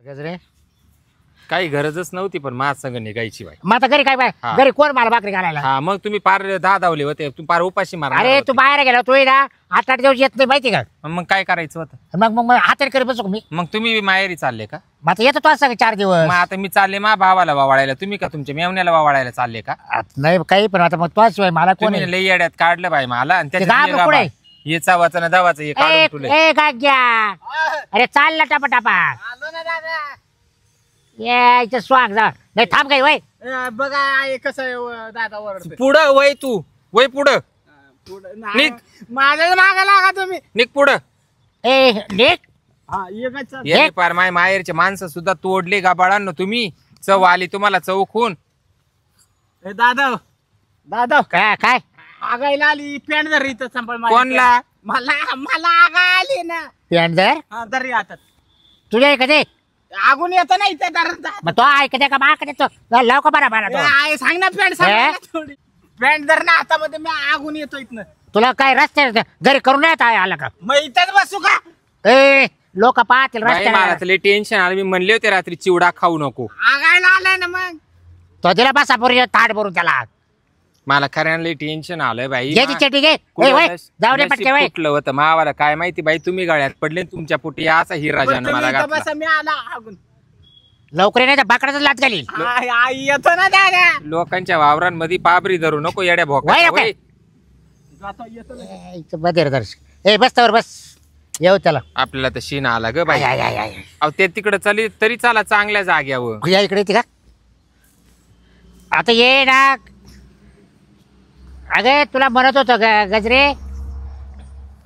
गजरे काही गरजच नव्हती पण माझ संग निघायची बाई. मग आता घरी काय बाय घरी कोण मला भाकरी घालायला? हा मग तुम्ही पार धावले होते, तुम्ही पार उपाशी मारा. अरे तू बाहेर गेला तू ना 8-8 दिवस येत नाही माहिती का? मग काय करायचं होतं? मग हाताने करी बसू का मी? मग तुम्ही माहेरी चालले का? मग आता येतो तो सगळं 4 दिवस. मग आता मी चालले मा भावाला वावळायला, तुम्ही का तुमच्या मेवण्याला वावळायला चालले का? नाही काही पण आता मग तो शिवाय मला कोण तुम्ही लई येड्यात काढलं बाई मला. आणि गाभरू कुठे? हे चावाचं ना दावाचं हे काढून ठेवलंय. ए गाग्या अरे चाल ना टापा आलो ना दादा. यायचं स्वाग जा नाही थांब काही वय बघा आहे कसं आहे दादा ओरडतोय. पुढं वय तू वय पुढं पुढं निघ. माझ्या मागा लागा तुम्ही. निघ पुढं. ए निक हा एकच याने पार माय माहेरचे माणसं सुद्धा तोडले गाबाळांनो तुम्ही. चव आली तुम्हाला चौकून. दादा दादा काय काय आगायला आली पॅन्ट धर इथं संपल माझी कोणला? पॅन्ट. मला आगा आली ना. पेंट जर हा धर हातात. तुझ्या ऐकते आगून येतं ना इथं धर. मग तो ऐकते का मा तो लाव का बरा बरा तो आहे सांग ना पॅन्ट सांग हे? ना थोडी. पॅन्ट धर ना हातामध्ये मी आगून येतो इथनं. तुला काय रस्ते घरी करून येत आहे आला का? मग इथंच बसू का? ए लोक पाहतील बाई, मला रस्त्याला. तर लई टेन्शन आलं. मी म्हणले होते रात्री चिवडा खाऊ नको. आगायला आलाय ना मग. तो दिला बसा पोरी ताट भरून त्याला मला खऱ्यानं लई टेन्शन आलंय बाई. घे ती चेटी घे ए वय जाऊ दे पटके वय कुठलं होतं मावाला काय माहिती बाई. तुम्ही गळ्यात पडले तुमच्या पोटी असा हिरा बरं, जाणं तुम्ही मला इथं घातला. बसा मी आला आगून. लवकर नाही तर बाकडाच लाच घालील. आई येतो ना दादा. लोकांच्या वावरांमध्ये पाबरी धरू नको येड्या वय भोका. काय? जातो येतो ना. ए, इथं बदेर दर्शक ए बस तर बस येऊ त्याला आपल्याला तर शीन आला ग बाई. I, I, I, I. अहो ते तिकडे चाली तरी चाला चांगल्या जाग्यावर. या इकडे येते का आता ये ना? अगे तुला म्हणत होतं गजरे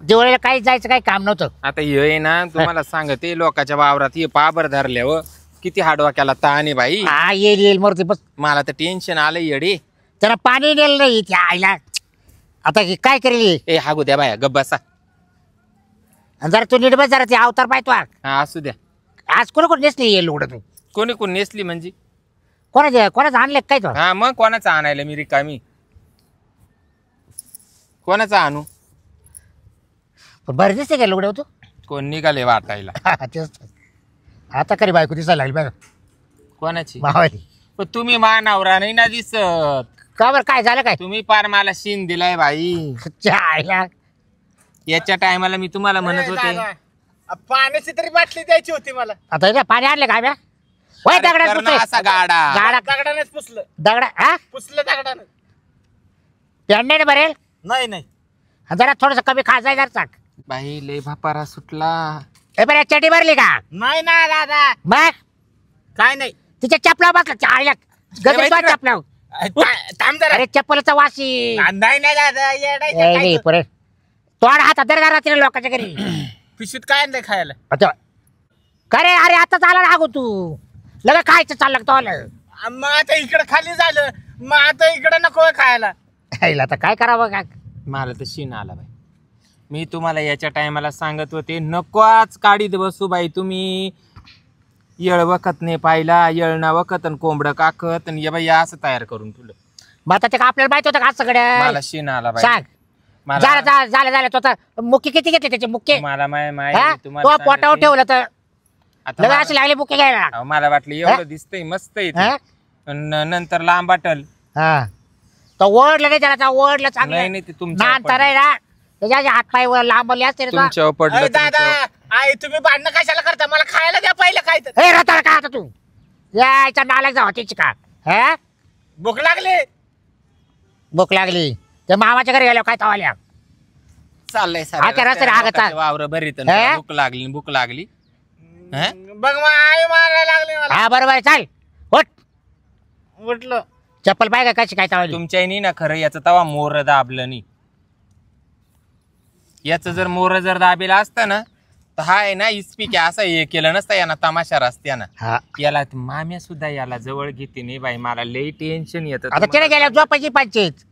दिवाळीला काही जायचं काही काम नव्हतं. आता ये ना तुम्हाला सांगते लोकांच्या वावरात ये पाबर धरल्यावर किती हाडवाक्याला ताण आहे बाई. हा येईल मूर्ती बस मला तर टेन्शन आलं येडे. त्याला पाणी दिलं नाही त्या आईला. आता काय करेल ए हागू द्या बाया गप बसा. जरा तू नीट बस जरा ते अवतार पाहतो हा असू द्या. आज कोण नेसली येईल उघड तू कोणी कोण नेसली म्हणजे? कोणाचं आणले काय तो? हा मग कोणाचा आणायला मी रिकामी? कोणाचा आणू? पण बरं दिसते काय लुगडे तू? कोण निघाले वाटायला? तेच आता करी बायको दिसायला लागली बघ कोणाची? मावाली. पण तुम्ही मानावरा नाही ना दिसत. का बरं काय झालं काय? तुम्ही पार मला शीन दिलाय बाई. च्या आईला याच्या टायमाला मी तुम्हाला म्हणत ए, होते दादा, पाण्याची तरी बाटली द्यायची होती मला. आता इथे पाणी आणले काय बे? वय अरे दगडात कर ना पुसले. असा गाडा. गाडा दगडानेच पुसलं. दगडा हा पुसलं दगडानं. पेंडे भरेल नाही नाही जरा थोडस कमी खाजाय जरा चाक. बाई लय भापारा सुटला. ए बरं चटी भरली का? नाही ना दादा मग काय नाही. तिच्या चपला बसला च्या आईला गजरे बाई, चपला. थांब जरा. अरे चप्पलचा वाशी नाही ना दादा येडायचं ए, काय नाही तू? पुरे तोड हात दर रात्री लोकांच्या घरी पिशवीत काय आणलंय खायला? आता करे अरे आता चाला ना तू लगे खायचं चाललं तो आलं. मग आता इकडे खाली झालं मग आता इकडे नको खायला. आईला आता काय करावं का? मला तर शीन आला बाई. मी तुम्हाला याच्या टायमाला सांगत होते नकोच काढीत बसू बाई तुम्ही. येळ वखत नाही पाहिला येळना वखत आणि कोंबडं काकत आणि ये बाई असं तयार करून तुला. मग आता ते का आपल्याला माहित होतं का मला सगळं शीन आला बाई. सांग. मला झालं तो तर मुक्के किती घेतले त्याचे मुक्के? मला माय हा? तुम्हाला तो पोटावर सांगते. ठेवलं तर आता लगे मला- असे लागले मुक्के घ्यायला. अहो, मला वाटलं एवढं दिसतंय मस्त आहे ते. हा? नंतर लांब वाटल. हा तो ओढलं नाही त्याला ओढलं नाही चांगलं नाही ते तुमच्या नांतर आहे ना त्याच्या हातपाय वर लांबवले असते रे तो. तुमच्यावर पडलं अरे दादा तुमच्यावर. आई तुम्ही भांडणं कशाला करता? मला खायला द्या पहिलं काय तर. ए रताळ का आता तू यायचा नालायक जावा त्याची का? हा भूक लागली. भूक लागली ते मामाच्या घरी गेल्या काय तवाल्या चाललंय हा, त्या रस्त्याने हागत आहे. वावर बरीत हे? भूक लागली भूक लागली. हे? बघ मग आई मारायला लागली मला. हा बरोबर आहे चाल उठ उठलो. चप्पल पाय का कशी काय तवाली? तुमच्या ना खरं याचं तवा मोर दाबलं नाही. याचं जर मोर जर दाबेला असतं ना तर हा आहे ना इस्पिक असं हे केलं नसतं याना तमाशा रस्त्यानं. हा याला माम्या सुद्धा याला जवळ घेते नाही बाई. मला लई टेन्शन येतं. आता तिने गेल्या झोपायची पंचायत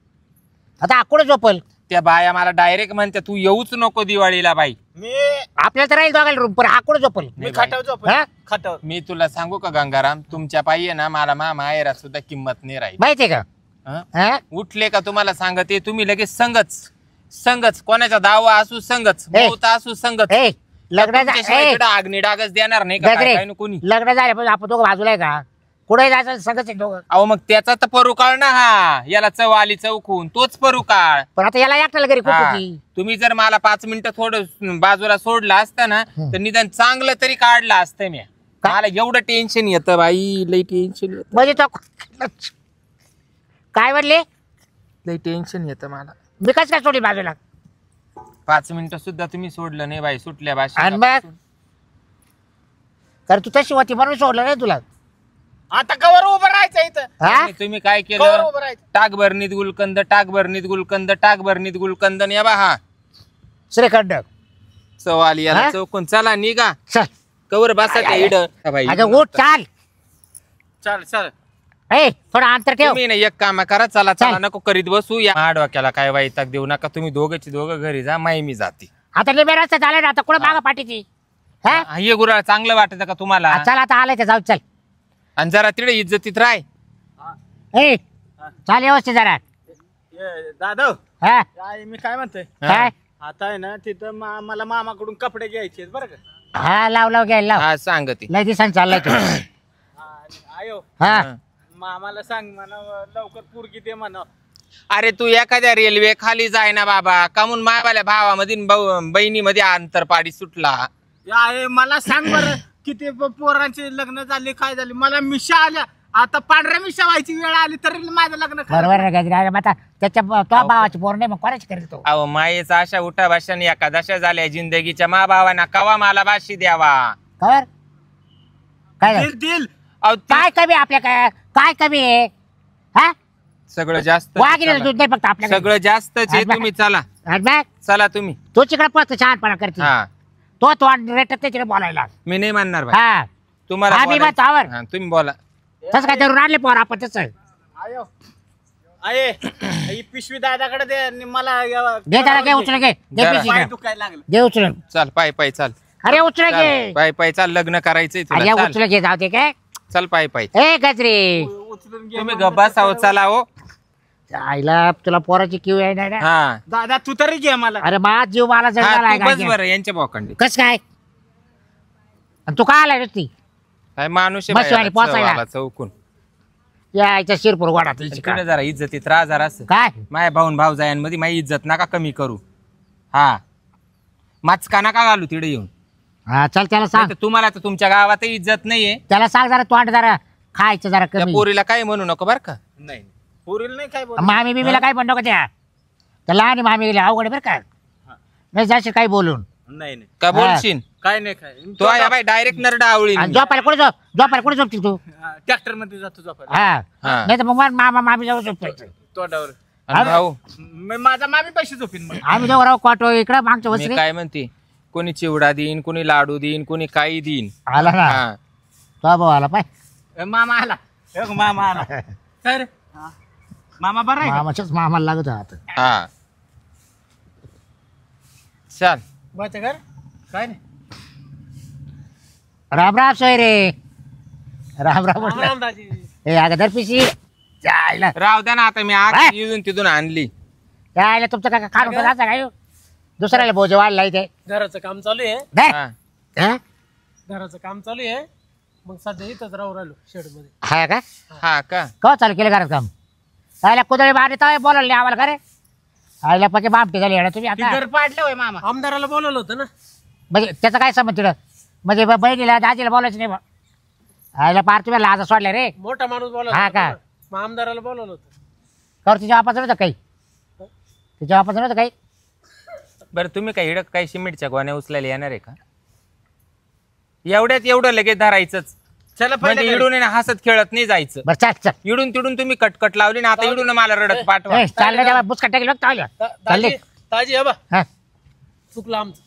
आता कुठं झोपल? त्या बाया मला डायरेक्ट म्हणते तू येऊच नको दिवाळीला बाई. मी आपल्याला तर राहील दोघायला रूम पण हा कुठं झोपल? मी खाटाव झोप हा? खाटाव. मी तुला सांगू का गंगाराम तुमच्या पायी ना मला माहेरात सुद्धा किंमत नाही राहील. माहितीये का? हं? हा? उठले का तुम्हाला सांगते तुम्ही लगेच संगच कोणाचा दावा असू संगच ए. मौत असू संगच ए लग्न तुमच्याशिवाय इकडं अग्नी डागच देणार नाही का काय काय कोणी लग्न झाले पण आपण दोघं बाजूला आहे का कुठे जायचं सगळंच आहे दोघं. अहो मग त्याचा तर परुकाळ ना हा याला चव आली चौकून तोच परुकाळ. पण आता याला एकट्याला घरी हा. कुठे तुम्ही जर मला 5 मिनिटं थोडं बाजूला सोडलं असतं ना तर निदान चांगलं तरी काढलं असतं मी. मला एवढं टेन्शन येतं बाई लई टेन्शन येतं म्हणजे तो काय म्हणले लई टेन्शन येतं मला. मी कसं काय सोडली बाजूला 5 मिनिटं सुद्धा तुम्ही सोडलं नाही बाई सुटल्या आणि भाषा. मग तर तू तशी होती म्हणून सोडलं नाही तुला. आता कवर उभं राहायचं इथं. हा तुम्ही काय कवर केलं उभं राहायचं. टाक भरणीत गुलकंद टाक भरणीत गुलकंद टाक भरणीत गुलकंद या बा हा श्रीखंड चव आली याला हा? चौकून चला निघा चल कवर बसा त्या इड बाई. अगं उठ चाल चल चल ए थोडं अंतर ठेव. तुम्ही ना एक काम करा चला चला चल. नको करीत बसू या डोक्याला काय वाईटाक देऊ नका तुम्ही दोघं घरी जा माई मी जाते. आता लिबे रस्ता झाला ना आता कुठं मागा पाठीची हा हे गुराळ चांगलं वाटत का तुम्हाला चल आता आलाय ते जाऊ चल आणि जरा तिकडे इज्जतीत राय. ए चाल व्यवस्थित जरा दादा हा मी काय म्हणतोय काय आता आहे ना तिथं मला मामाकडून कपडे घ्यायचे आहेत बरं का. हा लाव घ्यायला लाव हा सांगते लय दिवसांनी चाललाय तू आयो हा मामाला सांग म्हणा लवकर पोरगी दे म्हणा. अरे तू एखाद्या रेल्वे खाली जाय ना बाबा कामून मायावाल्या भावामध्ये बहिणीमध्ये अंतरपाडी सुटला. मला सांग बरं किती पोरांचे लग्न झाले काय झाले मला मिशा आल्या आता पांढऱ्या मिशा व्हायची वेळ आली तरी माझं लग्न खरं. बरोबर आहे गजरा आता त्याच्या तो भावाची पोर नाही मग कोणाची करीत तो अहो मायेचा अशा उठा भाषाने एकादशा झाल्या जिंदगीच्या मा भावाना कवा मला बाशी द्यावा. कर काय झालं? दिल दिल अहो काय कमी आपल्या काय कमी आहे हा सगळं जास्त वाघिणीला दूध नाही फक्त आपल्या सगळं जास्तच आहे तुम्ही चला चला तुम्ही तो तिकडे पळतो छानपणा करते हा तो रेटत तिकडे बोलायला मी नाही म्हणणार भाई हा तुम्हाला आम्ही बोलायचं. मग आवर. हा, तुम्ही बोला तसं काय धरून आणले पोर आपण तसं आयो आहे ही पिशवी दादाकडे दे आणि मला घे त्याला घे उचल घे घे जरा. पिशवी पाय घे. दुखायला लागलं. घे उचल चल पाय पाय चाल अरे उचल चाल, घे पाय पाय चाल लग्न करायचंय अरे तुला चाल. उचल घे जाऊ दे काय चल पाय पाय ए गजरी उचलून घे तुम्ही गप्पा साव चला हो आईला तुला पोराची किव आहे ना हा दादा तू तरी घे मला. अरे माझ जीव मला हा, जळाला तू बस बरं यांच्या भावखंडी कस काय आणि तू का आलाय नुसती काय माणूस बस वाली पोचायला. आहे चौकून यायच्या शिरपूर वाडा तिकडे जरा इज्जतीत राहा जरा असं काय माझ्या भाऊन भाऊजायांमध्ये माझी इज्जत नका कमी करू. हा माचका नका घालू तिकडे येऊन. हा चल त्याला सांग नाहीतर तुम्हाला तर तुमच्या गावातही इज्जत नाहीये. त्याला सांग जरा तोंड जरा खायचं जरा त्या कमी पोरीला काय म्हणू नको बर का. नाही पोरील नाही काय बोल मामी बिमीला काय म्हणतो का त्या लहान मामी गेल्या अवघड बरं का नाही जाशील काही बोलून नाही नाही का बोलशील काय नाही काय तो आहे बाई डायरेक्ट नरडा आवळी आणि झोपायला कुठे झोपतील तू ट्रॅक्टर मध्ये जातो झोपायला. हा हा. नाही तर मग मामा मामी जाऊ झोपायचं तोंडावर भाऊ माझा मामी पैसे झोपीन मग. आम्ही जेव्हा राहू क्वाटो इकडं मागच्या मी वसरे काय म्हणते कोणी चिवडा देईन कोणी लाडू देईन कोणी काही देईन. आला ना हा तो भाऊ आला पाय मामा आला हे बघ, मामा आला काय रे हा. मामा बरा आहे का? मामाच्याच मामाला लागत आता हा चल बरं घर काय नाही राम राम सोय रे राम राम म्हटलं राम दाजी हे अगोदर पिशी जायला राव द्या ना आता मी हा? आग इथून तिथून आणली. यायला तुमचं काय खाण होतं जायचं काय दुसऱ्याला भोजे वाढला इथे घराचं काम चालू आहे धर. हा. हा? घराचं काम चालू आहे मग सध्या इथंच राहू राहिलो शेड मध्ये. हा का हा का केव्हा चालू केलं घरात काम आयला कुदळी मारली तर बोलवलं नाही आम्हाला खरे आयला पक्के बामटी झाली येडा तुम्ही आता घर पाडलं होय मामा आमदाराला बोलवलं होतं ना. म्हणजे त्याचं काय समज तिकडं म्हणजे बहिणीला दाजीला बोलायचं नाही बा. आयला पार तुम्ही लाजा सोडल्या रे मोठा माणूस हा बोलवला का? मग आमदाराला बोलवलं होतं. कर तिच्या वापास नव्हतं काही तिच्या वापास नव्हतं काही बरं तुम्ही काय हिडक काही सिमेंटच्या गोण्या उचलायला येणार आहे का. एवढ्यात एवढं लगेच धरायचंच चला म्हणजे पहिले इडून आहे ना हसत खेळत नाही जायचं. बरं चाल चल इडून तिडून तुम्ही कटकट लावली ना आता इडून मला रडत पाठवा. ए, चाललं तेव्हा बुसका टाकली बघ चावल्या चालली ताजी हबा हा चुकलं आमचं.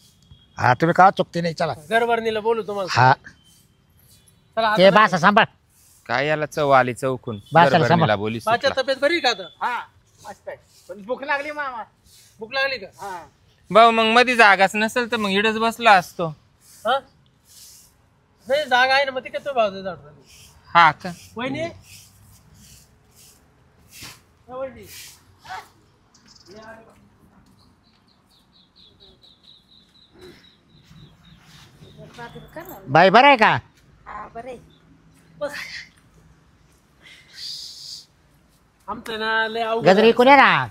हा तुम्ही का चुकते नाही चला घरभरणीला बोलू तुम्हाला. हा चला ते बासा सांभाळ काय याला चव आली चौकून बस चला, घरभरणीला सांभाळ. बोली माझ्या सुटला. तब्येत बरी का आता. हा मस्त आहे पण भूक लागली मामा. भूक लागली का. हा भाऊ मग मध्ये जागाच नसेल तर मग इडच बसला असतो. हा? नाही जागा आहे ना मग ती काय तो भाव दे झाड हा का वहिनी वहिनी बाई बरं आहे का? आमचं ना लय अवघड गजरी आहे. इकडून ये ना.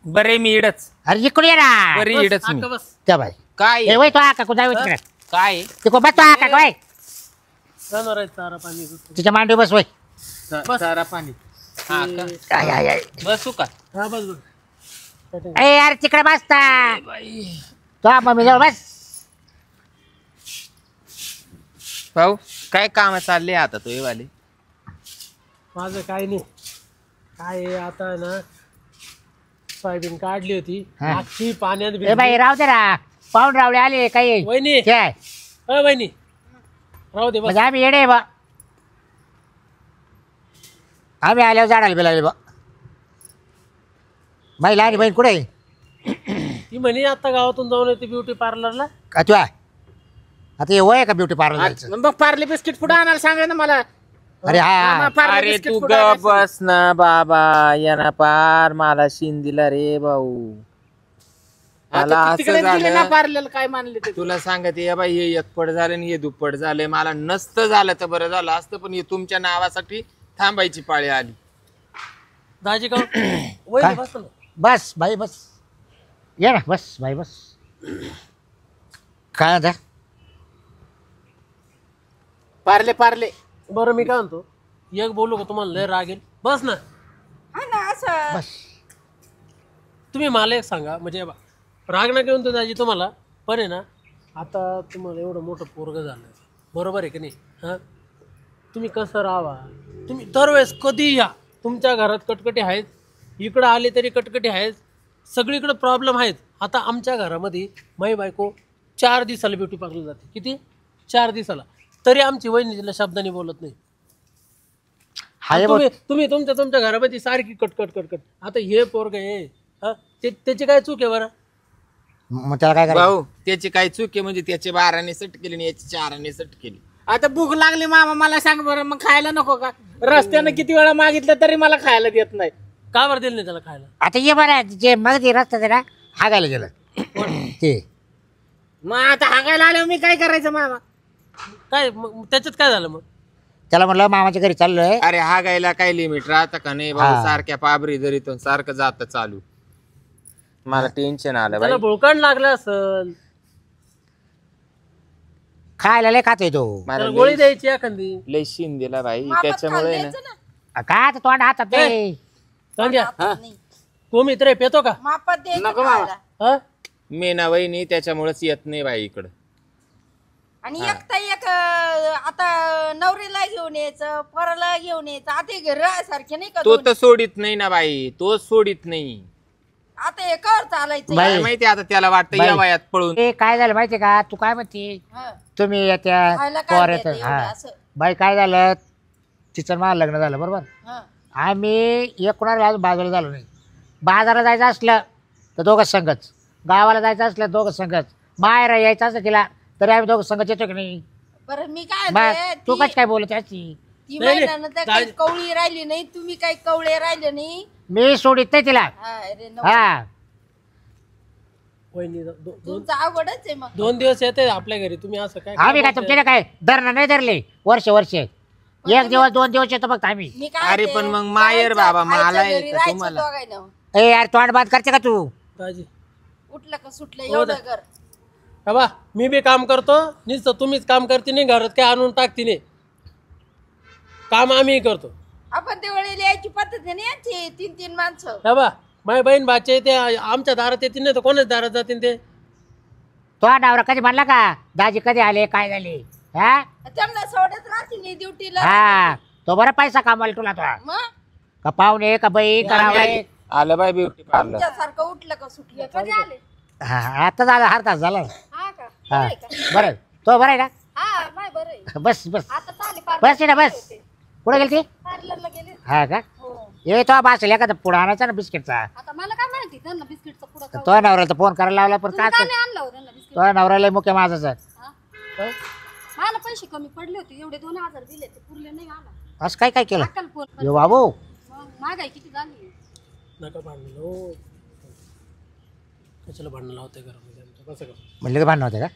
बरे मी इडच अरे इकडून ये ना. बरे बस, इडच मी अक्का बस. त्या बाई काय ए वय तो आका कुठं जाऊ तिकडे काय तिकडे बस तो आका वय जाणार आहे चारा पाणी तिच्या मांडी बस वय. बस. सारा पाणी हा का? आय आय आय बसू का हा बस बस. ए यार तिकडे बसता तो मम्मी जवळ बस. भाऊ काय काम चालले आता तो वाले? माझं काय नाही काय आहे, आता आहे ना सोयाबीन काढली होती हा. अख्खी पाण्यात ए भिजली. बाई राव दे ना. पाहून रावले आले काही वहिनी काय अ वहिनी राहू दे बस. म्हणजे आम्ही येडे बा. आम्ही आल्यावर झाडाला बिलाले बा. बाई लहानी बहीण कुठे आहे? ती म्हणे आता गावातून जाऊन येते ब्युटी पार्लरला. का तू आहे आता हे वय आहे का ब्युटी पार्लर जायचं? मग पार्ले बिस्किट पुढे आणायला सांगा ना मला. अरे हा पार्ले अरे बिस्किट तू पुढं ग आणायला सांगा. बस ना बाबा याना पार मला शिन दिला रे भाऊ. मला आता असं तिकडे दिले ना झालं पार्लेला काय मानले ते. तुला सांगते या बाई हे एकपट झालं आणि हे दुप्पट झालंय. मला नसतं झालं तर बरं झालं असतं पण हे तुमच्या नावासाठी थांबायची पाळी आली. दाजी का वहिनी बस ना. बस बाई बस ये ना बस बाई बस. काय आता पार्ले पार्ले बरं मी काय म्हणतो एक बोलू का तुम्हाला लय राग येईल. बस ना बस तुम्ही मला एक सांगा म्हणजे बा, राग ना घेऊन तो दाजी तुम्हाला पण आहे ना आता तुम्हाला एवढं मोठं पोरग झालं बरोबर आहे की नाही हां तुम्ही कसं राहावा. तुम्ही दरवेळेस कधी या तुमच्या घरात कटकटी आहेत इकडं आले तरी कटकटी आहेत सगळीकडे प्रॉब्लेम आहेत. आता आमच्या घरामध्ये माई बायको 4 दिवसाला ब्युटी पार्लर जाते. किती 4 दिवसाला तरी आमची वहिनी तिला शब्दाने बोलत नाही. हाय बघ. तुम्ही तुम्ही तुमच्या घरामध्ये सारखी कटकट कटकट. आता हे पोरग आहे हा त्याची काय चूक आहे बरं. मग त्याला काय करायचं? भाऊ त्याची काय चूक आहे म्हणजे त्याचे 12ने सट केली आणि याची 4ने सट केली. आता भूक लागली मामा मला सांग बरं मग खायला नको का? रस्त्यानं किती वेळा मागितलं तरी मला खायला देत नाही. का बरं दिलं नाही त्याला खायला. आता ये बरं जे मग ते रस्ता ना हागायला गेलं ते मग आता हागायला आल्यावर मी काय करायचं मामा? काय मग त्याच्यात काय झालं मग. त्याला म्हटलं मामाच्या घरी चाललोय. अरे हा गायला काय लिमिट राहतं का नाही भाऊ? हा. सारख्या पाबरी जरीतून सारखं जात चालू. मला टेन्शन आलं त्याला बाई. भोकाण लागलं असल खायला लय खातोय तो. मला त्याला गोळी द्यायची एखादी. लय शिन दिला भाई त्याच्यामुळे ना काय आता तोंड हातात ते सांग्या तो मित्र आहे, पेतो का मापात द्यायचं नको मामा. खायला. हा मेना वहिनी त्याच्यामुळेच येत नाही बाई इकडं. आणि एकटा एक आता नवरीला घेऊन यायचं पोराला घेऊन यायचं आता हे घर सारखे नाही का तो दोन्ही? तर सोडित नाही ना बाई. तो सोडित नाही. आता हे कर चालायचं बाई. काय माहिती आता त्याला वाटतं बाई. या वयात पळून. ते काय झालं माहितीये का? तू काय म्हणते हं. तुम्ही त्या खायला काय पोराचं देते एवढं हा असं? बाई काय झालं तिचं मला लग्न झालं बरोबर. हं. आम्ही एकूणाला अजून बाजारला झालो नाही. बाजाराला जायचं असलं तर दोघं संघच गावाला जायचं असलं दोघं संघच माहेर यायचं असलं तिला तरी आम्ही दोघं संघच येतो की नाही. बरं मी काय मग म्हणते, तू ती- कशी काय बोलत असती? ती नाही, महिन्यानं तर काही दाजी- कवळी राहिली नाही तुम्ही काही कवळे राहिले नाही. मी सोडित नाही तिला. हा, अरे नवरा. हा वहिनी तुमचं अवघडच आहे मग. 2 दिवस येते आपल्या घरी तुम्ही असं काय आम्ही काय तुमच्याकडे काय धरणं नाही धरले वर्ष एक दिवस 2 दिवस येतो फक्त आम्ही. मी काय अरे म्हणते, पण मग माहेर करायचं, बाबा, खायचं मला घरी, आहे का राहायचं तुम्हाला? दोघांनं. ए यार तोंड बाद करते का तू? दाजी उठलं का सुटलं हो एवढं ना. कर. बाबा मी बी काम करतो नुसतं तुम्हीच काम करते नाही घरात काय आणून टाकते नाही काम आम्ही करतो. आपण ते वेळेला यायची पद्धत आहे ना यांची 3-3 माणसं. बाबा माझ्या बहीण भाचे ते आमच्या दारात येतील नाही तर कोणाच दारात जातील ते. तो नवरा कधी म्हणला का दाजी कधी आले काय झाले? हा त्यांना सोडत राहतील ड्युटीला. हा तो बरा पैसा कामाला तुला तो मग का पाहुणे का बाई करावं. आलं बाई ब्युटी पार्लर. तुमच्यासारखं उठलं का सुटलं कधी आले. आता झालं हरतास झाला. हा का हा बरं आहे का? बरं तो बरं आहे ना. हा माय बरं आहे. बस बस आता चालेल बस ना बस. कुठे गेली ती? पार्लरला गेले. हा का हो. ये तो बासल एखादा पुढं आणायचा ना बिस्किटचा. आता मला काय माहिती त्यांना बिस्किटचा पुडा खाऊ. तो नवऱ्याला फोन करायला लावला पण काय काय नाही आणलं हो त्यांना बिस्किट. तो नवऱ्याला मुख्य माझाच आहे. हा? मला पैसे कमी पडले होते एवढे 2000 दिले ते पुरले नाही मला. असं काय काय केलं अक्कल फोन यो बाबू? महागाई किती झाली. नका भांडण हो कशाला भांडण लावते घरामध्ये आमच्या कसं का म्हणले तर भांडण होते का?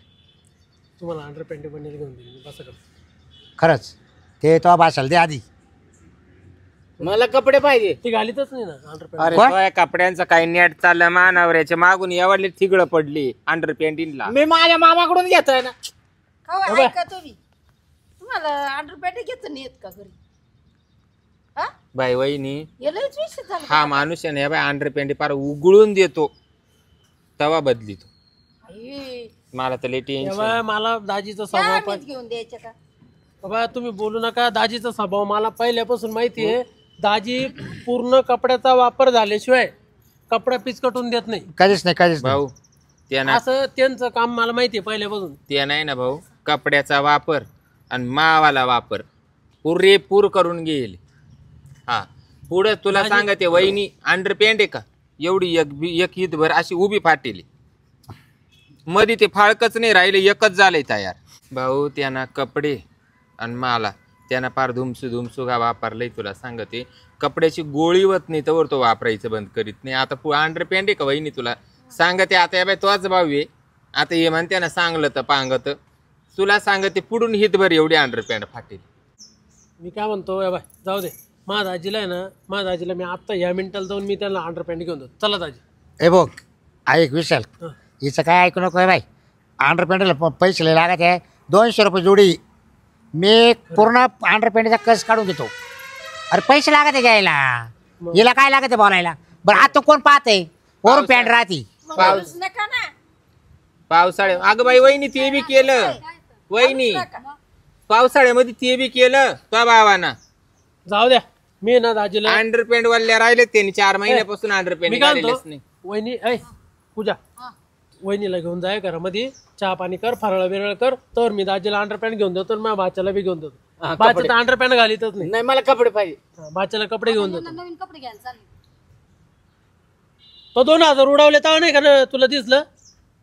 तुम्हाला अंडरपॅन्ट बनलेली घेऊन देईल मी, बसा का. खरंच ते तो भाषाला दे आधी. मला कपडे पाहिजे. ती घालीतच नाही ना अंडरपॅन्ट. अरे कोण? तो या कपड्यांचं काही नेट चाललं मानावऱ्याच्या मागून एवढली थिगड पडली अंडर पॅन्टीनला. मी माझ्या मामाकडून घेतोय ना. हो ऐका तुम्ही, तुम्हाला अंडरपॅन्ट घेत नाही येत का घरी? हा बाई वहिनी यालाच विषय झाला. हा माणूस आहे ना बाई अंडर पॅन्टी पार उघडून देतो तवा बदलितो. आई, मला तर लई टेन्शन. तेव्हा मला दाजीचा त्या स्वभाव आम्हीच घेऊन द्यायचे का? बाबा तुम्ही बोलू नका. दाजीचा स्वभाव मला पहिल्यापासून माहिती आहे. दाजी पूर्ण कपड्याचा वापर झाल्याशिवाय कपडा पिचकटून देत नाही. कधीच नाही कधीच नाही. भाऊ त्याना असं त्यांचं काम मला माहिती आहे पहिल्यापासून. ते नाही ना भाऊ कपड्याचा वापर आणि मावाला वापर पुरेपूर करून घेईल. हा पुढं तुला सांगते वहिनी अंडर पॅन्ट आहे का एवढी एक ईदभर अशी उभी फाटेली मध्ये ते फाळकच नाही राहिले एकच झालंय तयार. भाऊ त्यांना कपडे आणि मला त्यांना फार धुमसू का वापरलंय. तुला सांगते कपड्याची गोळी होत नाही तर तो वापरायचं बंद करीत नाही. आता अंडर पॅन्ट आहे का वहिनी तुला सांगते आता या बाय तोच भाऊ आहे. आता हे म्हणते ना चांगलं तर पांगत तुला सांगते पुढून हितभर एवढी अंडर पॅन्ट फाटेल. मी काय म्हणतो या बाय जाऊ दे. माझ्या दाजीला आहे ना, माझ्या दाजीला मी आत्ता या मिनिटाला जाऊन मी त्यांना अंडरपॅन्ट घेऊन देतो. चला दाजी. हे बघ ऐक विशाल हं. हिचं काय ऐकू नको आहे बाई. अंडरपॅन्टला पैसे लय लागत आहे 200 रुपये जोडी. मी पूर्ण अंडरपॅन्टचा कस काढून घेतो. अरे पैसे लागत आहे घ्यायला. हिला काय लागत आहे बोलायला. बरं आता कोण पाहतंय वरून पॅन्ट राहती. मग बोलूच नका ना. पावसाळ्या अगं बाई वहिनी ते बी केलं वहिनी पावसाळ्यामध्ये ते बी केलं तो बाबांना जाऊ द्या. मी ना दाजीला अंडर पॅन्ट वाले राहिले त्यांनी 4 महिन्यापासून अंडर मी पॅन्ट काय काढलेच म्हणतो नाही. वहिनी ऐ पूजा वहिनीला घेऊन जाय घरामध्ये चहा पाणी कर फराळ बिराळ कर तर मी दाजीला अंडरपॅन्ट घेऊन देतो आणि माझ्या बाच्याला बी घेऊन देतो. बाच्या तर अंडरपॅन्ट घालीतच नाही. नाही मला कपडे पाहिजे. बाच्याला कपडे घेऊन देतो. नवीन कपडे घ्यायला चालले. तो 2000 उडवले तेव्हा नाही का ना तुला दिसलं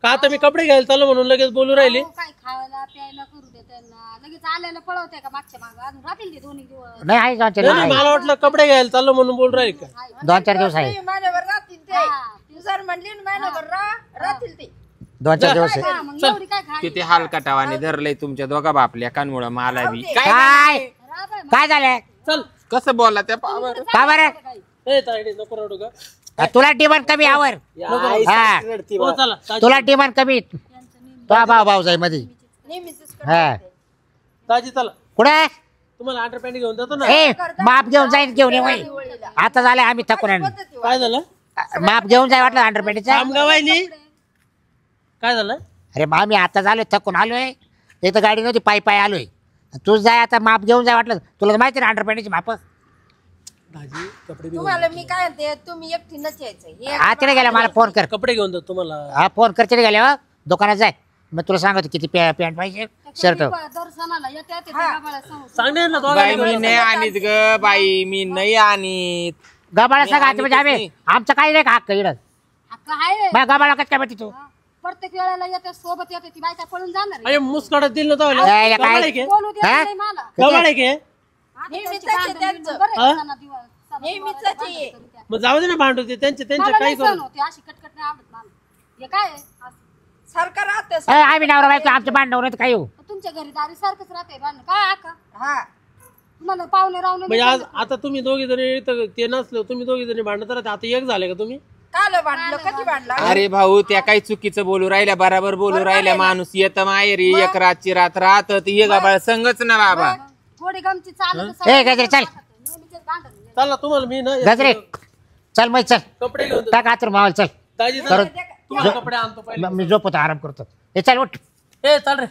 का? आता मी कपडे घ्यायला चाललो म्हणून लगेच बोलू राहिले. अहो, काय खायला प्यायला करू दे त्यांना. लगेच आल्याला पळवते का मागच्या मागं अजून राहतील ते 2 दिवस. नाही आहे 2-4 नाही, दिवस. मला वाटलं कपडे घ्यायला चाललो म्हणून बोलू राहिले का? 2-4 दिवस आहे. नाही, महिनाभर राहतील ते. तू जर म्हणली ना महिनाभर राहतील ते. 2-4 दिवस आहे. हा, मग एवढी काय खाय किती हलकटावाने धरलंय तुमच्या दोघा बापल्या कानमुळं मला बी काय काय झालं चल कसं बोलला त्या पावर. का बरं ए तायडे नको रडू का? तुला डिमांड कमी आवर. हा हो, चला दाजी. तुला डिमांड कमी तो भाऊ जाई मध्ये. नेहमीच हा दाजी चला कुठे तुम्हाला अंडरपॅन्ट घेऊन देतो ना. ए माप घेऊन जाईन घेऊन ये वय. आता झालं आम्ही थकून आलो. काय झालं? माप घेऊन जाय वाटलं अंडरपॅन्टचा. कामगावायनी काय झालं? अरे मा मी आता झालोय थकून आलोय. एक तर गाडी नव्हती पायी आलोय. तू जाय आता माप घेऊन जाय वाटलं. तुला तर माहिती ना अंडरपॅन्टची माप. दाजी कपडे तुम्हाला मी काय म्हणते तुम्ही एकटीनच यायचं. आतडे गेला मला फोन कर. कपडे घेऊन देतो तुम्हाला. हा फोन करते गेल्या दुकानात जाय. मग तुला सांगतो किती पॅन्ट पाहिजे शर्ट. दर सणाला येते येते त्या गावाला सांगू. सांगणे ना तो बाई मी नाही आणीत ग बाई मी नाही आणीत. गबाळा सांगायचं म्हणजे आम्ही आमचं काही नाही का हक्क इकडं. हक्क आहे. बा गबाळा कसं काय म्हणते तू. प्रत्येक वेळेला येते सोबत येते ती बायका पळून जाणार आहे. अरे मुस्काडत दिल ना तो काय- गबाळ के बोलू देत हा? नाही मला. गबाळ के आता नेहमीच त्यांची आहे भांडण त्यांचं. बरं आहे, सणादिवस- सणादिवस नेहमीच भांडण आहे. करीत आहे. मग जाऊ दे ना भांडू ते त्यांचे मला काय नाही करू. सहन होते, अशी कटकट नाही आवडत मला. हे काय आहे? असं. सारखं राहते. आम्ही नवरा बायको आमच्या भांडण नाही काय येऊ. तुमच्या घरी दारी सारखंच राहते भांडण. काय आका हा तुम्हाला पाहुणे रावणे म्हणजे आज आता तुम्ही दोघी जणी इथं ते नसलो तुम्ही दोघी जणी भांडत राहते. आता एक झाले का तुम्ही? काल भांडलं कधी भांडला. अरे भाऊ त्या काही चुकीचं बोलू राहिल्या बरोबर बोलू राहिल्या. माणूस येतं माहेरी एक रातची रात राहत हे गबाळ संगच ना बाबा. थोडी गमती चालत ए गजरे चल. नेहमीच भांडण. चला तुम्हाला मी ना गजरे चल मग चल. कपडे घेऊन देतो. टाक आतर मावल चल. दाजी करत तुम्हाला कपडे आणतो पहिले. मी झोपतो आराम करतो. हे चल उठ. ए चल रे.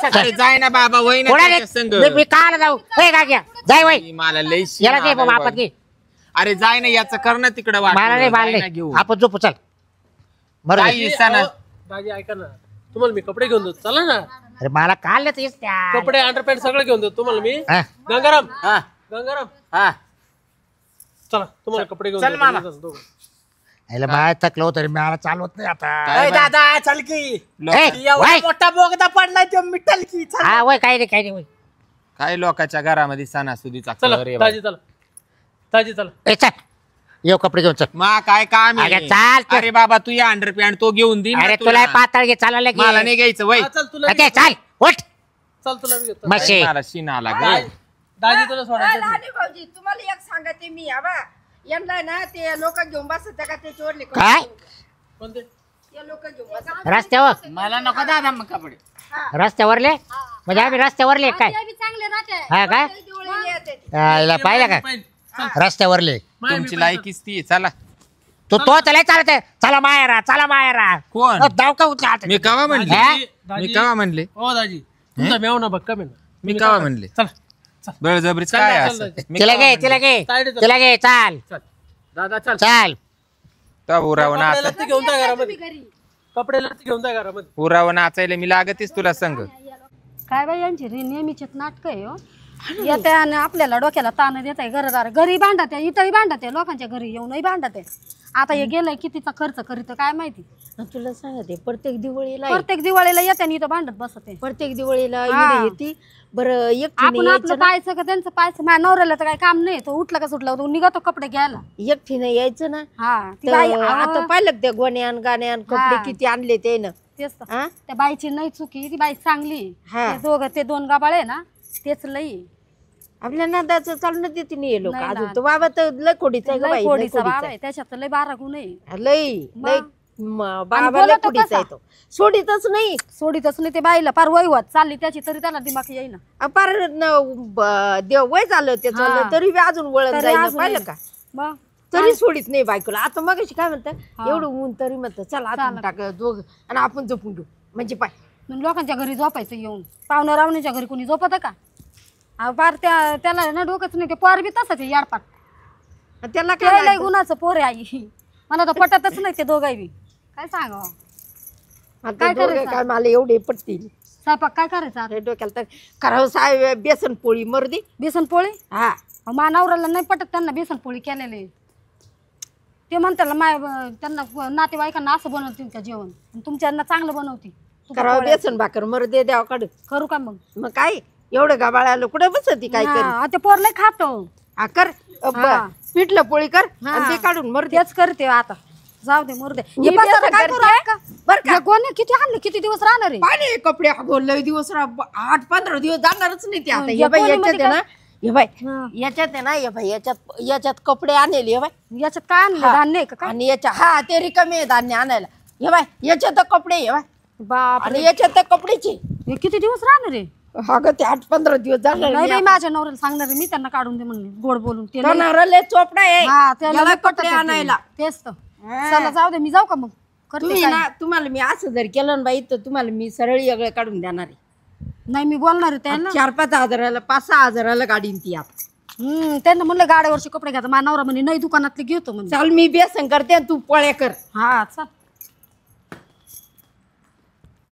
अरे जाय ना बाबा वय ना कोणाला त्याच्या संग. मी काल जाऊ. ए काय घ्या जाय वय. मला लई शीण याला दे आलाय बाबा बाबा. आपत घे. अरे जाय ना याचं कर ना तिकडे मला नाही बाल घेऊ आपण झोपू चल. बरं काही हिस्सा ना. दाजी ऐका ना तुम्हाला मी कपडे घेऊन देतो. चला ना अरे मला काल नाही तेच त्या. कपडे अंडरपॅन्ट सगळं घेऊन देतो तुम्हाला मी. हा. गंगाराम हा गंगाराम हा चला तुम्हाला कपडे घेऊन चल देतो. मामा. दोघं. याला माय थकलो होतं रे मला चालवत नाही आता. अय दादा चल की ए, एवढा वय. मोठा बोगदा पडलाय तो मिटल की. चल. हा वय काही नाही काही नाही वय. काय लोकांच्या घरामध्ये सणासुदीचा चला कलर आहे बाई. दाजी चला दाजी चला. ए चल येऊ कपडे घेऊन चल. मा काय काम आहे? अगं चाल तू. अरे बाबा तू या अंडरपॅन्ट तो घेऊन दे ना अरे तुला. तुला पाताळ घे चालायला मला घे. नाही घ्यायचं वय. हा, चल तुला अरे चाल उठ चल तुला बी घेतो म्हशी मला शिन आला ग दाजी तुला सोडायचं नाही. लाली भाऊजी तुम्हाला एक सांगते मी आबा यांना ना ते लोक घेऊन बसत का ते चोरले काय कोणते ते लोक घेऊन बसत रस्त्यावर मला नको दादा मग कपडे रस्त्यावरले म्हणजे आम्ही रस्त्यावरले काय ते बी चांगले राहते हा काय दिवळी येते याला पाहिलं का रस्त्यावरले तुमची लायकीच ती चला तो चला चालत चला मायरा कोण? दाव का उचला मी कवा म्हणले हा? मी कवा म्हणले हो दाजी तुमचा मेवना भक्कम आहे ना मी कवा म्हणले चला बळजबरीच चल काय ना, असं चल ना. मी तिला कवा घे म्हणले? तिला घे साईड तिला घे चाल चल दादा चल चाल तो उरावं नाच कपड्याला ती घेऊन जा घरामध्ये घरी कपड्याला ती घेऊन जा घरामध्ये उरावं नाचायला मी लागतीस तुला संग काय बाई यांची नेहमीचीच नाटक आहे हो येते आणि आपल्याला डोक्याला ताण देत आहे घरदार घरी भांडत आहे इथंही भांडत आहे लोकांच्या घरी येऊनही भांडत आहे आता हे गेलंय कितीचा खर्च करीत काय माहिती तुला सांगते प्रत्येक दिवाळीला प्रत्येक दिवाळीला येते आणि इथं भांडत बसत आहे प्रत्येक दिवाळीला हा. इकडे येते बरं आपण आपलं पाहायचं का त्यांचं पाहायचं माझ्या नवऱ्याला तर काही काम नाही तो उठला का सुटला तो निघतो कपडे घ्यायला एकटीनं यायचं ना हा ती तर बाई आता पाहिलं का त्या गोण्यान गाण्यान कपडे हा. किती आणले ते ना तेच तर. हा? त्या बाईची नाही चुकी ती बाई चांगली आहे. हा. ते दोन गाबाळे आहे ना तेच लई आपल्या नादाचं चालणं देते नाही लोक नाही अजून ना. तो बाबा तर लय खोडीचा आहे ग लई बाई, लय कोडीचा खोडीचा बाबा आहे त्याच्यात तर लय 12 गुण आहे आहे. लय लय बाबा लय बोलतो खोडीचा कसा? आहे तो सोडीतच नाही सोडीतच नाही ते बाईला फार वैवत चालली त्याची तरी त्याला दिमाग येईना पार देव वय झालं ते चाललं हा. तरी बी अजून वळण तरी जाईल अजून पाहिलं येईल. का मग तरी सोडीत नाही बायकोला आता मग काय म्हणतात हा. एवढं ऊन तरी म्हणतात चला आपण टाक दोघ आणि आपण जपून घेऊ म्हणजे पाय मग लोकांच्या घरी झोपायचं येऊन पाहुणं रावणीच्या घरी कोणी झोपत का फार त्याला ना डोकंच नाही ते पोर बी तसंच आहे याडपाट त्याला ते काय लय गुणाचं पोर आहे आई मला तर पटतच नाही ते दोघाही बी काय सांगावं आता काय दोघं करायचं? काय मला एवढे पटतील स्वयंपाक काय करायचं आता? अरे डोक्याला तर करावं साहेब बेसन पोळी मर्दी बेसन पोळी हा मानावराला नाही पटत त्यांना बेसन पोळी केलेले ते म्हणतात त्यांना नातेवाईकांना असं बनवतील का जेवण आणि तुमच्यांना चांगलं बनवतील करावं बेसन भाकर मर्दे द्यावं काढ करू का मग मग काय एवढं गाबाळाला कुठे बसती काय करी हा, ते पोर लय खातो हा कर हा. पिठलं पोळी कर हा. आणि ते काढून मर्दी तेच करते आता जाऊ दे मुर्दे मी हे बघ बेसन आता काय करते. करू ऐका? बरं का? या गोण्या किती आणले किती दिवस राहणार आहे पाणी कपडे अगं लय दिवस 8-15 दिवस जाणारच नाही ते आता या हे बाई कोणीमध्ये याच्यात आहे ना हे बाई हा. याच्यात आहे ना हे बाई याच्यात कपडे आणले हे बाई याच्यात काय आणलं हा. धान्य आहे का काय आणि याच्या हा ते रिकामे आहे धान्य आणायला हे बाई याच्यात कपडे हे बाई बाप आणि याच्यात कपडेचे हे किती दिवस राहणार आहे अगं ते 8-15 दिवस जाणार नाही नाही बाई माझ्या नवऱ्याला सांगणार आहे मी त्यांना काढून दे म्हणले गोड बोलून ते लय- नवऱ्याला चोपडा आहे हा, त्याला याला लय पटत कपडे आहे ते. आणायला तेच तर चला जाऊ दे मी जाऊ का मग करते तुम्ही काय? ना तुम्हाला मी असं जर केलं ना बाई तर तुम्हाला मी सरळ वेगळं काढून देणार आहे नाही मी बोलणार आहे त्यांना 4-5 हजाराला 5-6 हजाराला गाडीन ती आता त्यांना म्हणलं गाड्यावरचे कपडे घ्या माझा नवरा म्हणे नाही दुकानातले घेतो म्हणजे चाल मी बेसन करते आणि तू पोळ्या कर हा चल